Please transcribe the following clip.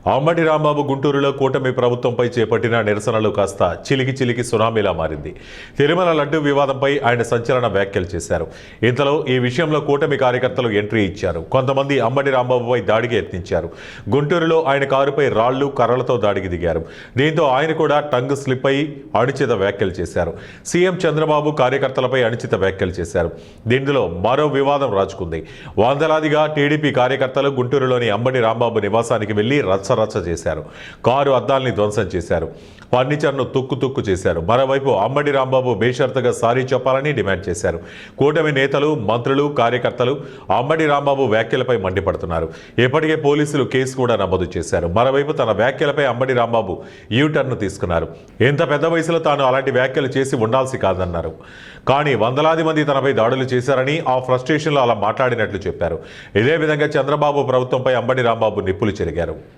అంబటి రాంబాబు గుంటూరులో కూటమి ప్రభుత్వంపై చేపట్టిన నిరసనలు కాస్త చిలికి సునామీలా మారింది. తిరుమల లడ్డు వివాదంపై ఆయన సంచలన వ్యాఖ్యలు చేశారు. ఇంతలో ఈ విషయంలో కూటమి కార్యకర్తలు ఎంట్రీ ఇచ్చారు. కొంతమంది అంబటి రాంబాబుపై దాడికి యత్నించారు. గుంటూరులో ఆయన కారుపై రాళ్లు కర్రలతో దాడికి దిగారు. దీంతో ఆయన కూడా టంగ్ స్లిప్ అయి అనుచిత వ్యాఖ్యలు చేశారు. సీఎం చంద్రబాబు కార్యకర్తలపై అనుచిత వ్యాఖ్యలు చేశారు. దీనిలో మరో వివాదం రాజుకుంది. వందలాదిగా టీడీపీ కార్యకర్తలు గుంటూరులోని అంబటి రాంబాబు నివాసానికి వెళ్లి రచ్చ చేశారు. కారు అద్దాల్ని ధ్వంసం చేశారు. ఫర్నిచర్ను తుక్కు చేశారు. మరోవైపు అంబటి రాంబాబు బేషరతుగా సారీ చెప్పాలని డిమాండ్ చేశారు. కూటమి నేతలు, మంత్రులు, కార్యకర్తలు అంబటి రాంబాబు వ్యాఖ్యలపై మండిపడుతున్నారు. ఇప్పటికే పోలీసులు కేసు కూడా నమోదు చేశారు. మరోవైపు తన వ్యాఖ్యలపై అంబటి రాంబాబు యూటర్న్ తీసుకున్నారు. ఇంత పెద్ద వయసులో తాను అలాంటి వ్యాఖ్యలు చేసి ఉండాల్సి కాదన్నారు. కానీ వందలాది మంది తనపై దాడులు చేశారని, ఆ ఫ్రస్ట్రేషన్లో అలా మాట్లాడినట్లు చెప్పారు. ఇదే విధంగా చంద్రబాబు ప్రభుత్వంపై అంబటి రాంబాబు నిప్పులు చెరిగారు.